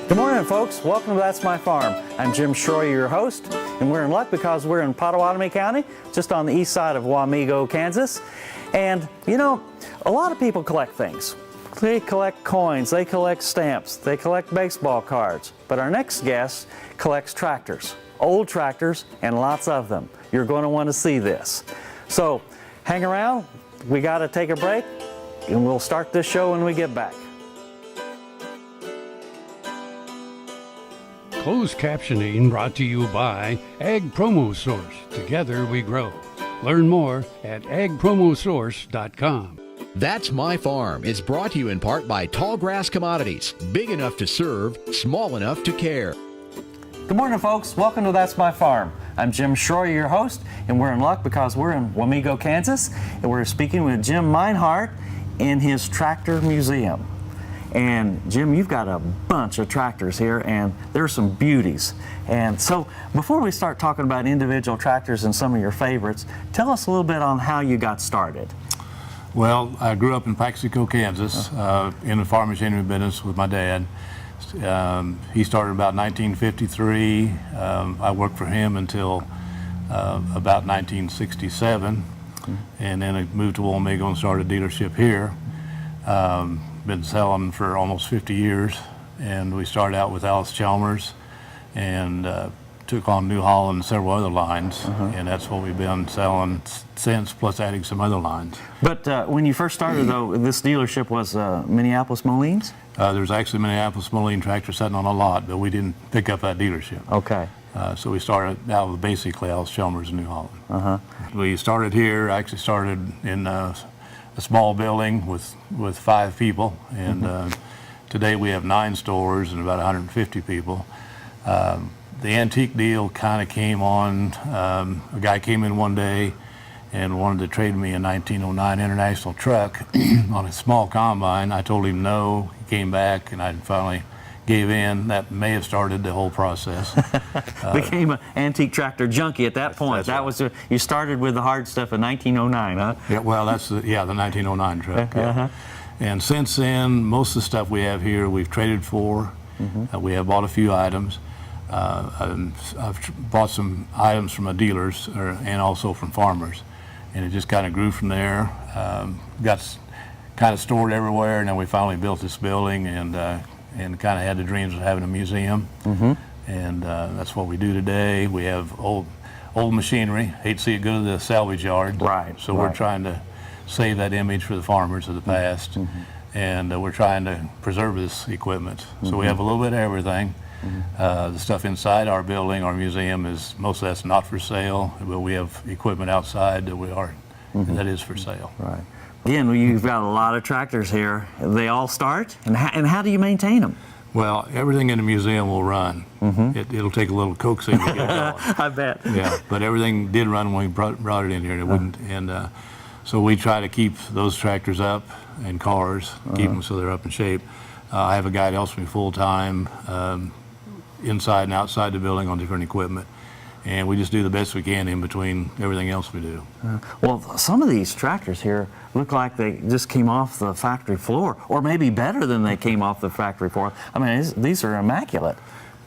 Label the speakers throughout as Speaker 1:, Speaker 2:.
Speaker 1: Good morning, folks. Welcome to That's My Farm. I'm Jim Shroyer, your host, and we're in luck because we're in Pottawatomie County, just on the east side of Wamego, Kansas. And, you know, a lot of people collect things. They collect coins, they collect stamps, they collect baseball cards. But our next guest collects tractors, old tractors, and lots of them. You're going to want to see this. So, hang around. We got to take a break, and we'll start this show when we get back.
Speaker 2: Closed captioning brought to you by Ag Promo Source. Together we grow. Learn more at agpromosource.com.
Speaker 3: That's My Farm is brought to you in part by Tallgrass Commodities. Big enough to serve, small enough to care.
Speaker 1: Good morning, folks. Welcome to That's My Farm. I'm Jim Shroyer, your host, and we're in luck because we're in Wamego, Kansas, and we're speaking with Jim Meinhardt in his tractor museum. And Jim, you've got a bunch of tractors here, and there's some beauties. And so before we start talking about individual tractors and some of your favorites, tell us a little bit on how you got started.
Speaker 4: Well, I grew up in Paxico, Kansas, in the farm machinery business with my dad. He started about 1953. I worked for him until about 1967, and then I moved to Wamego and started a dealership here. Been selling for almost 50 years, and we started out with Alice Chalmers and took on New Holland and several other lines, and that's what we've been selling since, plus adding some other lines.
Speaker 1: But when you first started, though, this dealership was Minneapolis Moline?
Speaker 4: There's actually Minneapolis Moline tractors sitting on a lot, but we didn't pick up that dealership.
Speaker 1: Okay.
Speaker 4: So we started out with basically Alice Chalmers and New Holland. We started here, I actually started in a small building with 5 people, and today we have 9 stores and about 150 people. The antique deal kind of came on. A guy came in one day and wanted to trade me a 1909 International truck on a small combine. I told him no. He came back, and I finally gave in. That may have started the whole process.
Speaker 1: Became an antique tractor junkie at that point. That was you started with the hard stuff in 1909, huh?
Speaker 4: Yeah, well, that's the 1909 truck. Yeah. And since then, most of the stuff we have here we've traded for. We have bought a few items. I've bought some items from dealers and also from farmers, and it just kind of grew from there. Got kind of stored everywhere, and then we finally built this building and kind of had the dreams of having a museum. And that's what we do today. We have old machinery. Hate to see it go to the salvage yard.
Speaker 1: Right.
Speaker 4: So we're trying to save that image for the farmers of the past, and we're trying to preserve this equipment. So we have a little bit of everything. The stuff inside our building, our museum, most of that's not for sale, but we have equipment outside that that is for sale.
Speaker 1: Right. Again, you've got a lot of tractors here. They all start, and how do you maintain them?
Speaker 4: Well, everything in the museum will run. It'll take a little coaxing to get going.
Speaker 1: I bet.
Speaker 4: Yeah, but everything did run when we brought it in here, and it wouldn't. And so we try to keep those tractors up and cars, keep them so they're up in shape. I have a guy that helps me full time inside and outside the building on different equipment. And we just do the best we can in between everything else we do.
Speaker 1: Well, some of these tractors here look like they just came off the factory floor, or maybe better than they came off the factory floor. I mean, these are immaculate.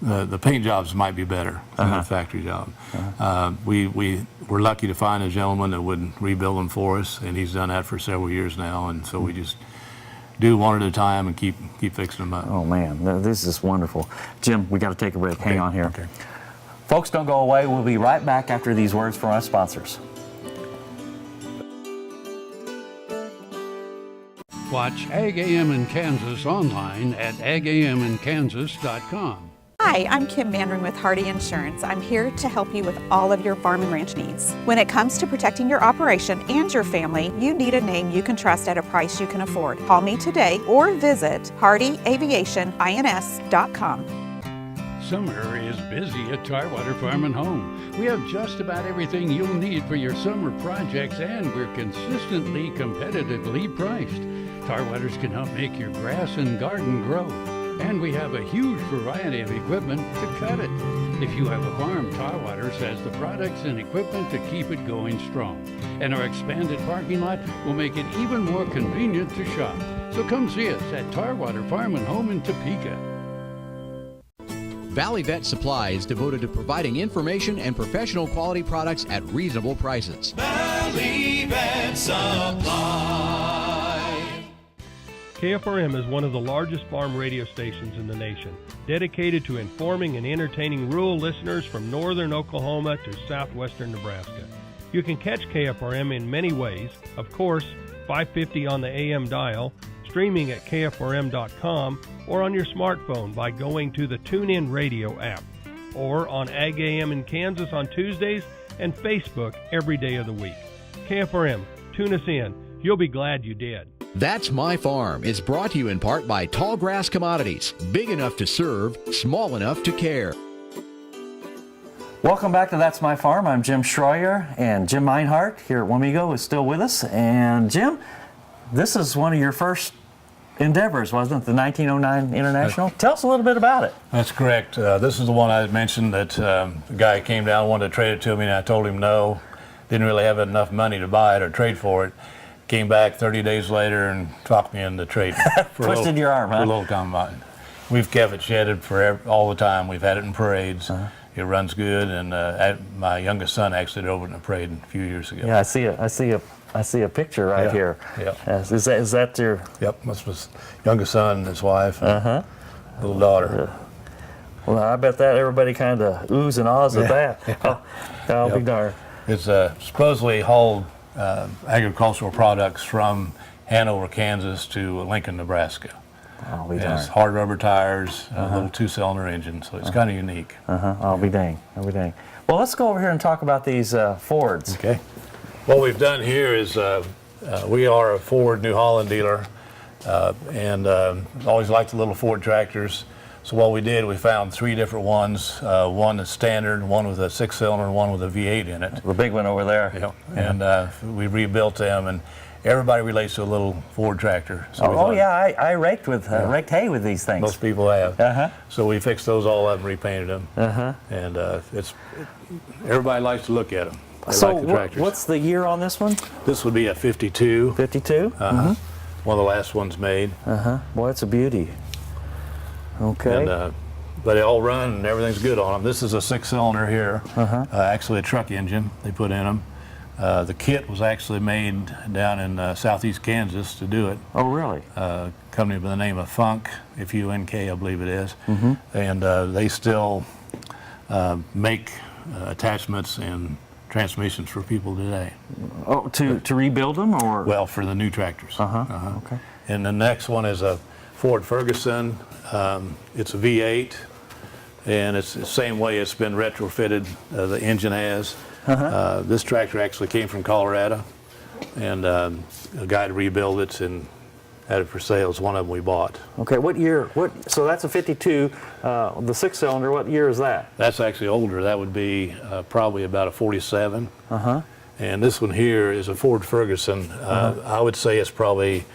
Speaker 4: The paint jobs might be better than the factory job. We're lucky to find a gentleman that would rebuild them for us, and he's done that for several years now, and so we just do one at a time and keep fixing them up.
Speaker 1: Oh man, this is wonderful. Jim, we got to take a break. Hang on here.
Speaker 4: Okay.
Speaker 1: Folks, don't go away. We'll be right back after these words from our sponsors.
Speaker 2: Watch Ag AM in Kansas online at agaminkansas.com.
Speaker 5: Hi, I'm Kim Mandring with Hardy Insurance. I'm here to help you with all of your farm and ranch needs. When it comes to protecting your operation and your family, you need a name you can trust at a price you can afford. Call me today or visit hardyaviationins.com.
Speaker 2: Summer is busy at Tarwater Farm and Home. We have just about everything you'll need for your summer projects, and we're consistently competitively priced. Tarwaters can help make your grass and garden grow. And we have a huge variety of equipment to cut it. If you have a farm, Tarwaters has the products and equipment to keep it going strong. And our expanded parking lot will make it even more convenient to shop. So come see us at Tarwater Farm and Home in Topeka.
Speaker 3: Valley Vet Supply is devoted to providing information and professional quality products at reasonable prices.
Speaker 6: Valley Vet Supply.
Speaker 7: KFRM is one of the largest farm radio stations in the nation, dedicated to informing and entertaining rural listeners from northern Oklahoma to southwestern Nebraska. You can catch KFRM in many ways. Of course, 550 on the AM dial, streaming at kfrm.com, or on your smartphone by going to the TuneIn Radio app, or on Ag AM in Kansas on Tuesdays and Facebook every day of the week. KFRM, tune us in. You'll be glad you did.
Speaker 3: That's My Farm is brought to you in part by Tallgrass Commodities. Big enough to serve, small enough to care.
Speaker 1: Welcome back to That's My Farm. I'm Jim Shroyer, and Jim Meinhardt here at Wamego is still with us. And Jim, this is one of your first endeavors, wasn't it? The 1909 International? Tell us a little bit about it.
Speaker 4: That's correct. This is the one I had mentioned that the guy came down, wanted to trade it to me, and I told him no. Didn't really have enough money to buy it or trade for it. Came back 30 days later and talked me into trading.
Speaker 1: Twisted your arm, huh?
Speaker 4: For a little combine. We've kept it shedded all the time. We've had it in parades. It runs good, and my youngest son actually drove it in a parade a few years ago.
Speaker 1: Yeah, I see a picture right here.
Speaker 4: Yeah.
Speaker 1: Is that your?
Speaker 4: Yep, that's my youngest son and his wife, and little daughter.
Speaker 1: Well, I bet that everybody kind of oohs and ahs at that. I'll be darned.
Speaker 4: It's supposedly hauled agricultural products from Hanover, Kansas to Lincoln, Nebraska.
Speaker 1: I'll be
Speaker 4: It
Speaker 1: darned.
Speaker 4: has hard rubber tires, a little two-cylinder engine, so it's kind of unique.
Speaker 1: I'll be dang. Well, let's go over here and talk about these Fords.
Speaker 4: Okay. What we've done here is we are a Ford New Holland dealer, and always liked the little Ford tractors. So what we did, we found three different ones. One is standard, one with a six-cylinder, and one with a V8 in it.
Speaker 1: The big one over there.
Speaker 4: Yep. And we rebuilt them, and everybody relates to a little Ford tractor. So we thought,
Speaker 1: I raked raked hay with these things.
Speaker 4: most people have. So we fixed those all up and repainted them. And everybody likes to look at them. They like the tractors.
Speaker 1: What's the year on this one?
Speaker 4: This would be a 52.
Speaker 1: 52?
Speaker 4: One of the last ones made.
Speaker 1: Boy, it's a beauty. Okay.
Speaker 4: And, but they all run and everything's good on them. This is a six-cylinder here. Actually a truck engine they put in them. The kit was actually made down in southeast Kansas to do it.
Speaker 1: Oh, really?
Speaker 4: A company by the name of Funk, F-U-N-K, I believe it is. And they still make attachments and transmissions for people today.
Speaker 1: Oh, to rebuild them, or?
Speaker 4: Well, for the new tractors.
Speaker 1: Okay.
Speaker 4: And the next one is a Ford Ferguson. It's a V8, and it's the same way it's been retrofitted, the engine has. This tractor actually came from Colorado, and a guy rebuilt it and had it for sale. It's one of them we bought.
Speaker 1: Okay, what year? So that's a 52, the six-cylinder. What year is that?
Speaker 4: That's actually older. That would be probably about a 47. And this one here is a Ford Ferguson. I would say it's probably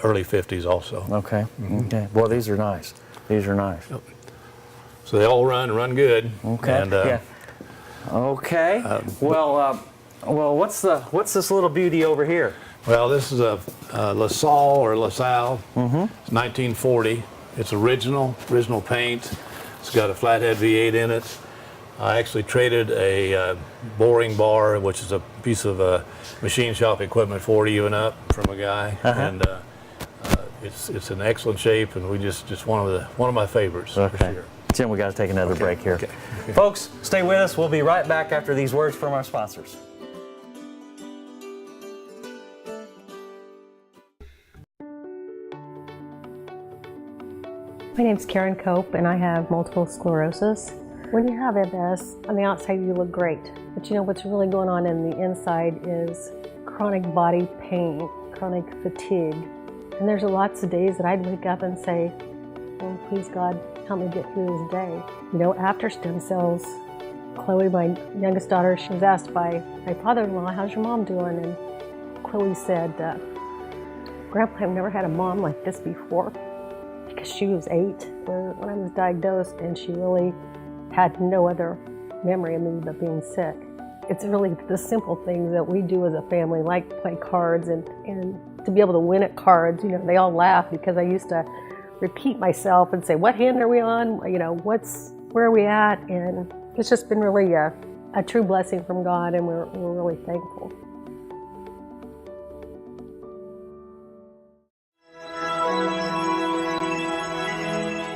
Speaker 4: early 50s also.
Speaker 1: Okay. Okay. Boy, these are nice. These are nice.
Speaker 4: So they all run good.
Speaker 1: Okay.
Speaker 4: And,
Speaker 1: yeah. Okay. Well, what's this little beauty over here?
Speaker 4: Well, this is a LaSalle or LaSalle. It's 1940. It's original paint. It's got a flathead V8 in it. I actually traded a boring bar, which is a piece of machine shop equipment for it, even up from a guy, and it's in excellent shape, and we just one of my favorites for sure.
Speaker 1: Jim, we got to take another break here.
Speaker 4: Okay.
Speaker 1: Folks, stay with us. We'll be right back after these words from our sponsors.
Speaker 8: My name's Karen Cope, and I have multiple sclerosis. When you have MS, on the outside you look great, but you know what's really going on in the inside is chronic body pain, chronic fatigue. And there's lots of days that I'd wake up and say, oh, please God, help me get through this day. You know, after stem cells, Chloe, my youngest daughter, she was asked by my father-in-law, how's your mom doing? And Chloe said, Grandpa, I've never had a mom like this before, because she was 8 when I was diagnosed, and she really had no other memory of me but being sick. It's really the simple things that we do as a family, like play cards, and to be able to win at cards. You know, they all laugh because I used to repeat myself and say, what hand are we on? You know, what's where are we at? And it's just been really a true blessing from God, and we're really thankful.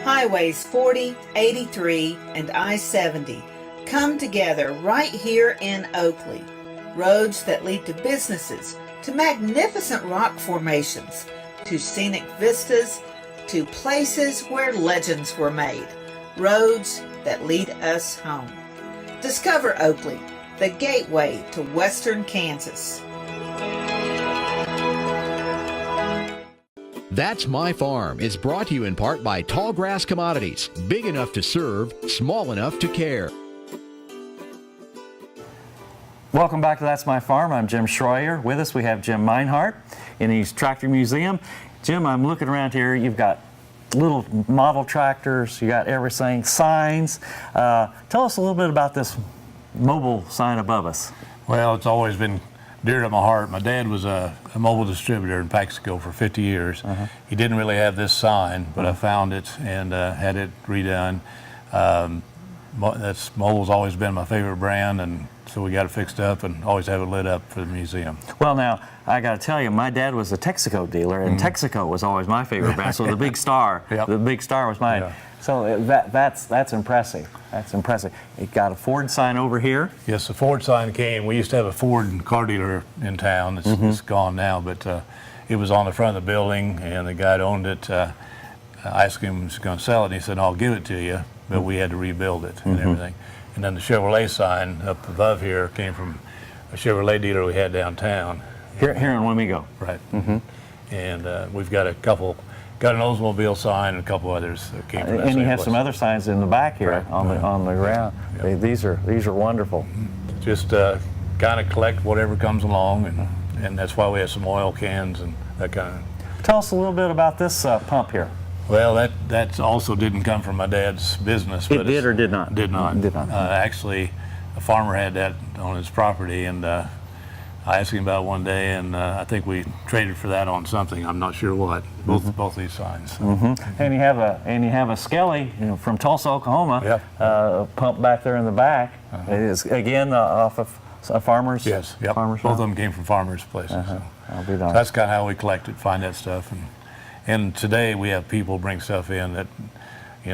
Speaker 9: Highways 40, 83, and I-70 come together right here in Oakley. Roads that lead to businesses, to magnificent rock formations, to scenic vistas, to places where legends were made. Roads that lead us home. Discover Oakley, the gateway to western Kansas.
Speaker 3: That's My Farm is brought to you in part by Tallgrass Commodities. Big enough to serve, small enough to care.
Speaker 1: Welcome back to That's My Farm. I'm Jim Shroyer. With us we have Jim Meinhardt in his tractor museum. Jim, I'm looking around here. You've got little model tractors, you got everything, signs. Tell us a little bit about this mobile sign above us.
Speaker 4: Well, it's always been dear to my heart. My dad was a mobile distributor in Paxico for 50 years. He didn't really have this sign, but I found it and had it redone. Mobile's always been my favorite brand, and so we got it fixed up and always have it lit up for the museum.
Speaker 1: Well, now, I got to tell you, my dad was a Texaco dealer, and Texaco was always my favorite brand, so the Big Star, the Big Star was mine.
Speaker 4: Yeah.
Speaker 1: So that's impressive. That's impressive. It got a Ford sign over here.
Speaker 4: Yes, the Ford sign came. We used to have a Ford car dealer in town. It's gone now, but it was on the front of the building, and the guy that owned it, I asked him if he was going to sell it, and he said, I'll give it to you, but we had to rebuild it and everything. And then the Chevrolet sign up above here came from a Chevrolet dealer we had downtown.
Speaker 1: Here in Wamego.
Speaker 4: Right. And we've got got an Oldsmobile sign and a couple others that came from that
Speaker 1: And you
Speaker 4: same
Speaker 1: have
Speaker 4: place.
Speaker 1: some other signs in the back here
Speaker 4: Right.
Speaker 1: on the ground.
Speaker 4: Yeah.
Speaker 1: These are wonderful.
Speaker 4: Just kind of collect whatever comes along, and that's why we have some oil cans and that kind of.
Speaker 1: Tell us a little bit about this pump here.
Speaker 4: Well, that also didn't come from my dad's business.
Speaker 1: It
Speaker 4: but
Speaker 1: did or did not?
Speaker 4: Did not.
Speaker 1: Did not.
Speaker 4: Actually, a farmer had that on his property, and I asked him about it one day, and I think we traded for that on something. I'm not sure what. Both these signs. So.
Speaker 1: And you have a Skelly, from Tulsa, Oklahoma, pump back there in the back. It is again off of a farmer's.
Speaker 4: Yes. Yep.
Speaker 1: Farmer's
Speaker 4: Both of them came from farmers' places. So.
Speaker 1: I'll be
Speaker 4: So that's kind of how we collect it, find that stuff, and today we have people bring stuff in that,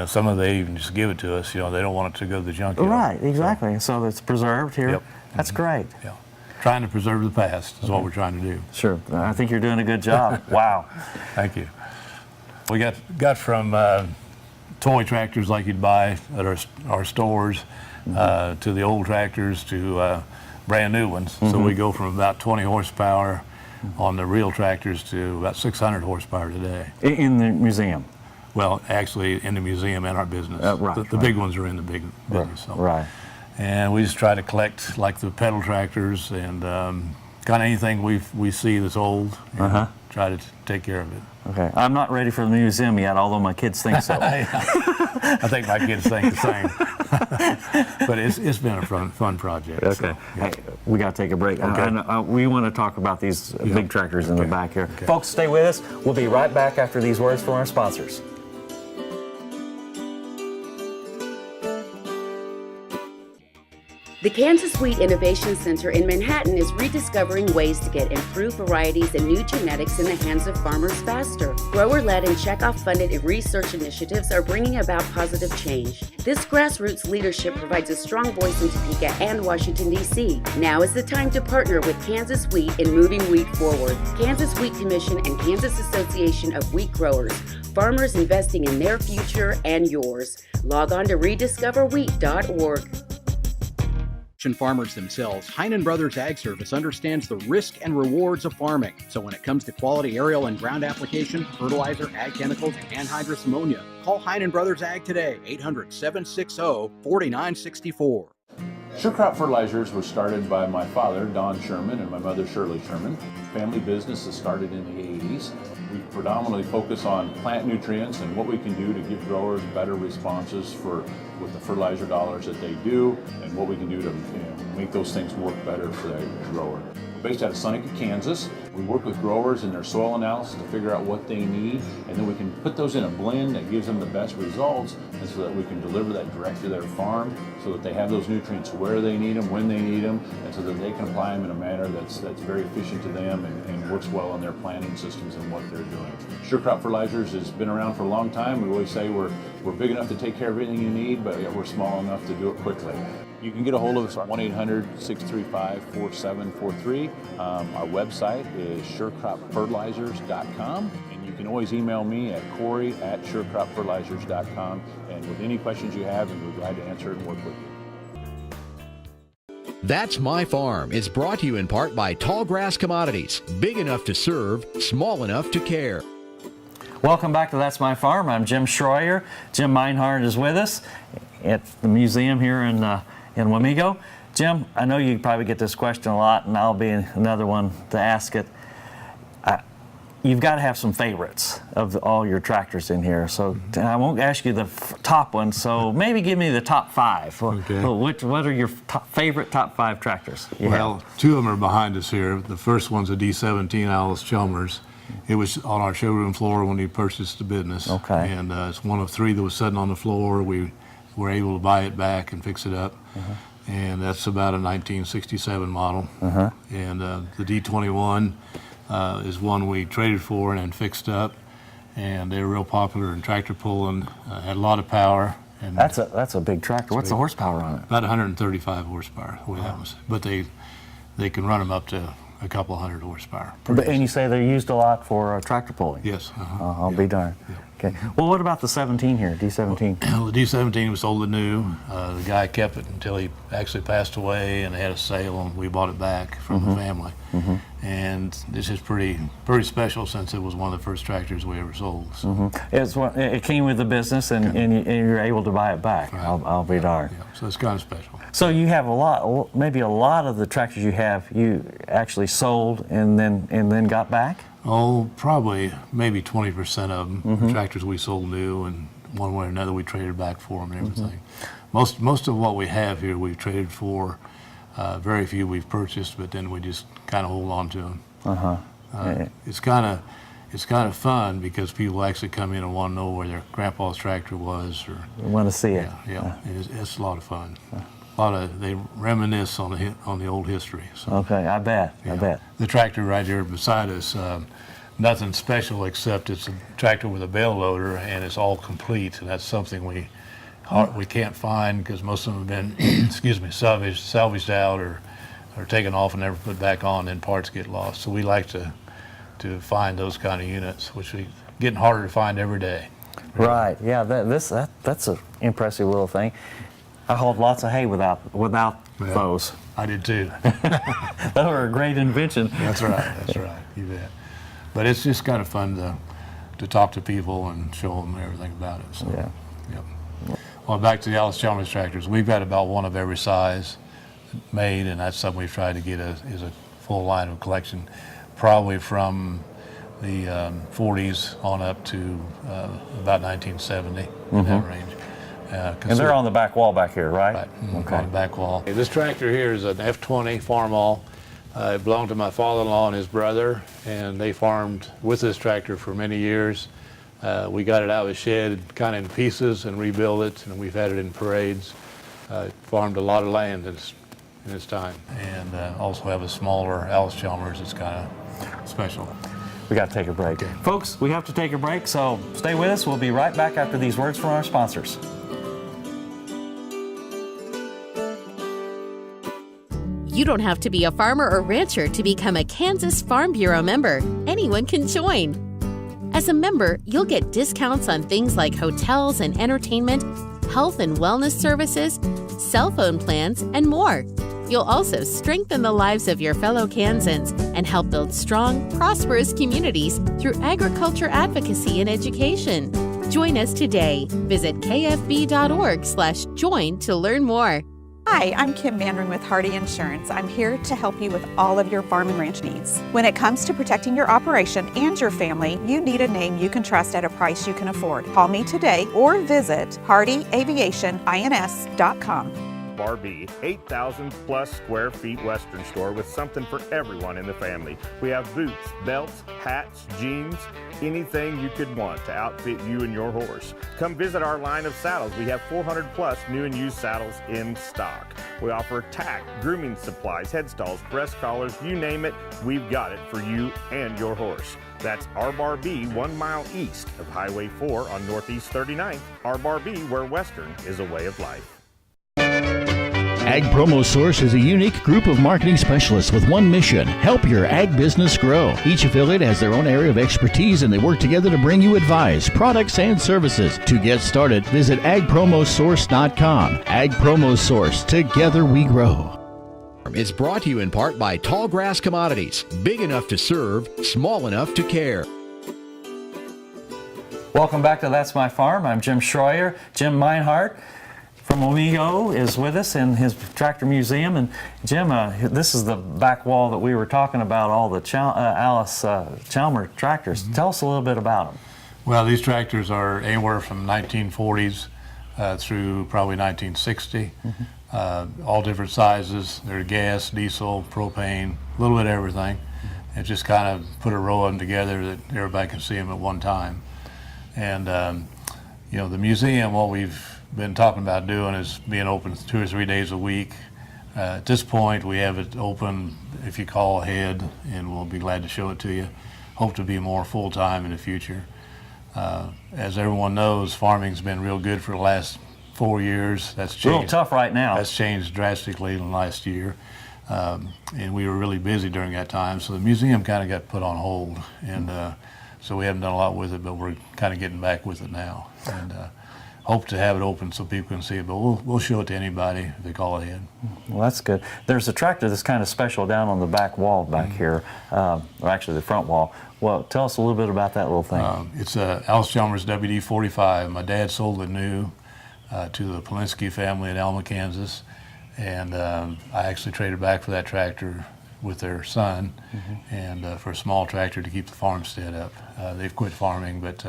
Speaker 4: some of they even just give it to us. They don't want it to go to the junkyard.
Speaker 1: Right, exactly. So it's preserved here.
Speaker 4: Yep.
Speaker 1: That's great.
Speaker 4: Yeah. Trying to preserve the past is what we're trying to do.
Speaker 1: Sure. I think you're doing a good job. Wow.
Speaker 4: Thank you. We got from toy tractors like you'd buy at our stores to the old tractors to brand new ones. So we go from about 20 horsepower on the real tractors to about 600 horsepower today.
Speaker 1: In the museum?
Speaker 4: Well, actually in the museum and our business.
Speaker 1: Right.
Speaker 4: The big ones are in the big business. So.
Speaker 1: Right.
Speaker 4: And we just try to collect like the pedal tractors and kind of anything we see that's old, try to take care of it.
Speaker 1: Okay. I'm not ready for the museum yet, although my kids think so.
Speaker 4: I think my kids think the same. But it's been a fun project.
Speaker 1: Okay.
Speaker 4: So, yeah.
Speaker 1: Hey, we got to take a break.
Speaker 4: Okay.
Speaker 1: We want to talk about these big tractors in the back here.
Speaker 4: Okay.
Speaker 1: Folks, stay with us. We'll be right back after these words from our sponsors.
Speaker 10: The Kansas Wheat Innovation Center in Manhattan is rediscovering ways to get improved varieties and new genetics in the hands of farmers faster. Grower-led and checkoff-funded research initiatives are bringing about positive change. This grassroots leadership provides a strong voice in Topeka and Washington, D.C. Now is the time to partner with Kansas Wheat in moving wheat forward. Kansas Wheat Commission and Kansas Association of Wheat Growers. Farmers investing in their future and yours. Log on to rediscoverwheat.org.
Speaker 11: Farmers themselves, Heinen Brothers Ag Service understands the risk and rewards of farming. So when it comes to quality aerial and ground application, fertilizer, ag chemicals, and anhydrous ammonia, call Heinen Brothers Ag today, 800-760-4964.
Speaker 12: SureCrop Fertilizers was started by my father, Don Sherman, and my mother, Shirley Sherman. Family business that started in the 80s. We predominantly focus on plant nutrients and what we can do to give growers better responses with the fertilizer dollars that they do, and what we can do to make those things work better for the grower. We're based out of Seneca, Kansas. We work with growers in their soil analysis to figure out what they need, and then we can put those in a blend that gives them the best results, and so that we can deliver that direct to their farm so that they have those nutrients where they need them, when they need them, and so that they can apply them in a manner that's very efficient to them and works well in their planting systems and what they're doing. Sure Crop Fertilizers has been around for a long time. We always say we're big enough to take care of everything you need, but we're small enough to do it quickly. You can get a hold of us at 1-800-635-4743. Our website is surecropfertilizers.com, and you can always email me at Corey@surecropfertilizers.com, and with any questions you have, and we're glad to answer it and work with you.
Speaker 3: That's My Farm is brought to you in part by Tallgrass Commodities. Big enough to serve, small enough to care.
Speaker 1: Welcome back to That's My Farm. I'm Jim Shroyer. Jim Meinhardt is with us at the museum here in Wamego. Jim, I know you probably get this question a lot, and I'll be another one to ask it. You've got to have some favorites of all your tractors in here. So I won't ask you the top one, so maybe give me the top 5.
Speaker 4: Okay.
Speaker 1: What are your favorite top 5 tractors?
Speaker 4: Well, 2 of them are behind us here. The first one's a D17 Allis-Chalmers. It was on our showroom floor when we purchased the business.
Speaker 1: Okay.
Speaker 4: And it's one of 3 that was sitting on the floor. We were able to buy it back and fix it up. And that's about a 1967 model. And the D21 is one we traded for and then fixed up. And they were real popular in tractor pulling, had a lot of power. And
Speaker 1: that's a big tractor. What's the horsepower on it?
Speaker 4: About 135 horsepower, the way that was. But they can run them up to a couple hundred horsepower.
Speaker 1: And you say they're used a lot for tractor pulling?
Speaker 4: Yes.
Speaker 1: I'll be darned. Okay. Well, what about the 17 here, D17?
Speaker 4: Well, the D17 was sold new. The guy kept it until he actually passed away, and they had a sale, and we bought it back from the family. And this is pretty special since it was one of the first tractors we ever sold. So.
Speaker 1: It came with the business, and you're able to buy it back. Right. I'll be darned.
Speaker 4: Yeah. So it's kind of special.
Speaker 1: So you have maybe a lot of the tractors you have, you actually sold and then got back?
Speaker 4: Oh, probably maybe 20% of them are tractors we sold new, and one way or another we traded back for them and everything. Most of what we have here we've traded for. Very few we've purchased, but then we just kind of hold on to them. It's kind of fun because people actually come in and want to know where their grandpa's tractor was, or
Speaker 1: want to see it.
Speaker 4: Yeah, it's a lot of fun. They reminisce on the old history. So.
Speaker 1: Okay, I bet.
Speaker 4: The tractor right here beside us, nothing special except it's a tractor with a bale loader, and it's all complete. And that's something we can't find because most of them have been, salvaged out or taken off and never put back on, and parts get lost. So we like to find those kind of units, which we getting harder to find every day.
Speaker 1: Right. Yeah. That's an impressive little thing. I hauled lots of hay without those.
Speaker 4: I did too.
Speaker 1: They were a great invention.
Speaker 4: That's right. You bet. But it's just kind of fun to talk to people and show them everything about it. So,
Speaker 1: yeah.
Speaker 4: Yep. Well, back to the Allis-Chalmers tractors. We've got about one of every size made, and that's something we've tried to get is a full line of collection, probably from the 40s on up to about 1970 in that range.
Speaker 1: And they're on the back wall back here, right?
Speaker 4: Right, okay. On the back wall. This tractor here is an F20 Farmall. It belonged to my father-in-law and his brother, and they farmed with this tractor for many years. We got it out of the shed kind of in pieces and rebuilt it, and we've had it in parades. Farmed a lot of land in its time. And also have a smaller Allis-Chalmers that's kind of special.
Speaker 1: We got to take a break. Okay. Folks, we have to take a break, so stay with us. We'll be right back after these words from our sponsors.
Speaker 13: You don't have to be a farmer or rancher to become a Kansas Farm Bureau member. Anyone can join. As a member, you'll get discounts on things like hotels and entertainment, health and wellness services, cell phone plans, and more. You'll also strengthen the lives of your fellow Kansans and help build strong, prosperous communities through agriculture advocacy and education. Join us today. Visit kfb.org/join to learn more.
Speaker 5: Hi, I'm Kim Mandarin with Hardy Insurance. I'm here to help you with all of your farm and ranch needs. When it comes to protecting your operation and your family, you need a name you can trust at a price you can afford. Call me today or visit hardyaviationins.com.
Speaker 14: Bar B, 8,000 plus square feet Western store with something for everyone in the family. We have boots, belts, hats, jeans, anything you could want to outfit you and your horse. Come visit our line of saddles. We have 400 plus new and used saddles in stock. We offer tack, grooming supplies, headstalls, breast collars, you name it, we've got it for you and your horse. That's our Bar B, 1 mile east of Highway 4 on Northeast 39th. Our Bar B, where Western is a way of life.
Speaker 15: Ag Promo Source is a unique group of marketing specialists with one mission: help your ag business grow. Each affiliate has their own area of expertise, and they work together to bring you advice, products, and services. To get started, visit agpromosource.com. Ag Promo Source, together we grow.
Speaker 3: It's brought to you in part by Tallgrass Commodities. Big enough to serve, small enough to care.
Speaker 1: Welcome back to That's My Farm. I'm Jim Shroyer. Jim Meinhardt from Wamego is with us in his tractor museum. And Jim, this is the back wall that we were talking about, all the Alice Chalmer tractors. Tell us a little bit about them.
Speaker 4: Well, these tractors are anywhere from 1940s through probably 1960. All different sizes. They're gas, diesel, propane, a little bit of everything. And just kind of put a row of them together that everybody can see them at one time. And you know, the museum, what we've been talking about doing is being open 2 or 3 days a week. At this point, we have it open if you call ahead, and we'll be glad to show it to you. Hope to be more full-time in the future. As everyone knows, farming's been real good for the last 4 years. That's changed.
Speaker 1: A little tough right now.
Speaker 4: That's changed drastically in the last year. And we were really busy during that time, so the museum kind of got put on hold. And so we haven't done a lot with it, but we're kind of getting back with it now. And hope to have it open so people can see it, but we'll show it to anybody if they call ahead.
Speaker 1: Well, that's good. There's a tractor that's kind of special down on the back wall back here, or actually the front wall. Well, tell us a little bit about that little thing.
Speaker 4: It's a Alice Chalmers WD-45. My dad sold it new to the Polinsky family in Alma, Kansas, and I actually traded back for that tractor with their son, and for a small tractor to keep the farmstead up. They've quit farming, but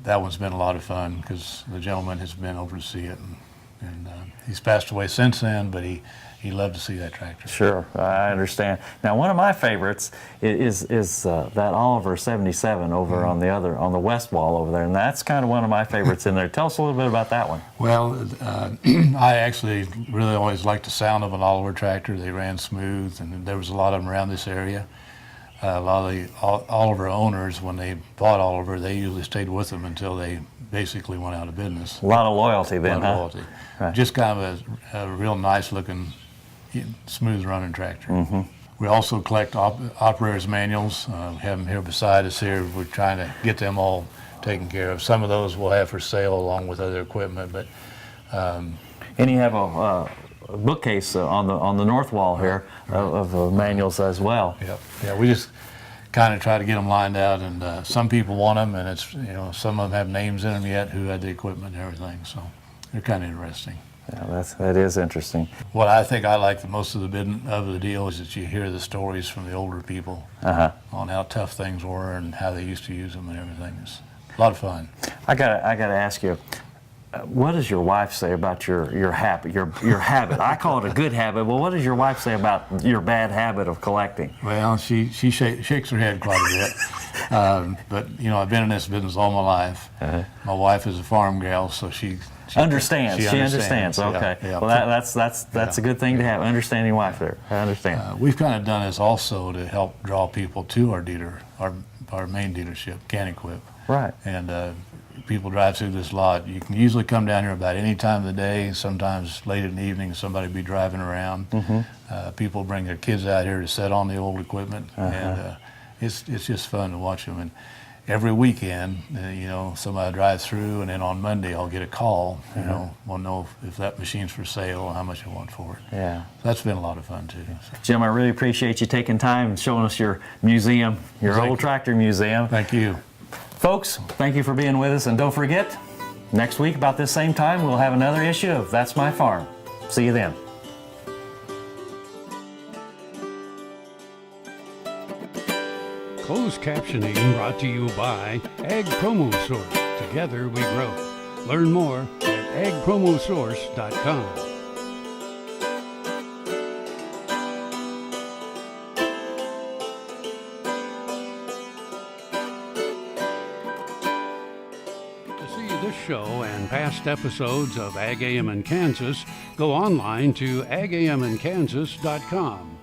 Speaker 4: that one's been a lot of fun because the gentleman has been over to see it, and he's passed away since then, but he loved to see that tractor.
Speaker 1: Sure, I understand. Now, one of my favorites is that Oliver 77 over on the west wall over there, and that's kind of one of my favorites in there. Tell us a little bit about that one.
Speaker 4: Well, I actually really always liked the sound of an Oliver tractor. They ran smooth, and there was a lot of them around this area. A lot of the Oliver owners, when they bought Oliver, they usually stayed with them until they basically went out of business.
Speaker 1: A lot of loyalty then,
Speaker 4: huh? Loyalty. Right. Just kind of a real nice looking, smooth running tractor. We also collect operators' manuals. We have them here beside us here. We're trying to get them all taken care of. Some of those we'll have for sale along with other equipment, but
Speaker 1: and you have a bookcase on the north wall here of manuals as well.
Speaker 4: Yep. Yeah, we just kind of try to get them lined out, and some people want them, and it's, you know, some of them have names in them yet who had the equipment and everything, so they're kind of interesting.
Speaker 1: Yeah, that is interesting.
Speaker 4: What I think I like the most of the deal is that you hear the stories from the older people on how tough things were and how they used to use them and everything. It's a lot of fun.
Speaker 1: I gotta ask you, what does your wife say about your habit? Your habit. I call it a good habit. Well, what does your wife say about your bad habit of collecting?
Speaker 4: Well, she shakes her head quite a bit. But you know, I've been in this business all my life. My wife is a farm gal, so she
Speaker 1: understands. She understands. Okay.
Speaker 4: Yeah.
Speaker 1: Well, that's a good thing to have. Understanding wife there. I understand.
Speaker 4: We've kind of done this also to help draw people to our dealer, our main dealership, Can Equip.
Speaker 1: Right.
Speaker 4: And people drive through this lot. You can usually come down here about any time of the day. Sometimes late in the evening, somebody will be driving around. People bring their kids out here to set on the old equipment, and it's just fun to watch them. And every weekend, you know, somebody drives through, and then on Monday I'll get a call. You know, we'll know if that machine's for sale and how much I want for it.
Speaker 1: Yeah,
Speaker 4: so that's been a lot of fun too. So.
Speaker 1: Jim, I really appreciate you taking time and showing us your museum, your old tractor museum.
Speaker 4: Thank you.
Speaker 1: Folks, thank you for being with us, and don't forget, next week about this same time we'll have another issue of That's My Farm. See you then.
Speaker 2: Closed captioning brought to you by Ag Promo Source. Together we grow. Learn more at agpromosource.com. this show and past episodes of Ag AM in Kansas, go online to agamandkansas.com.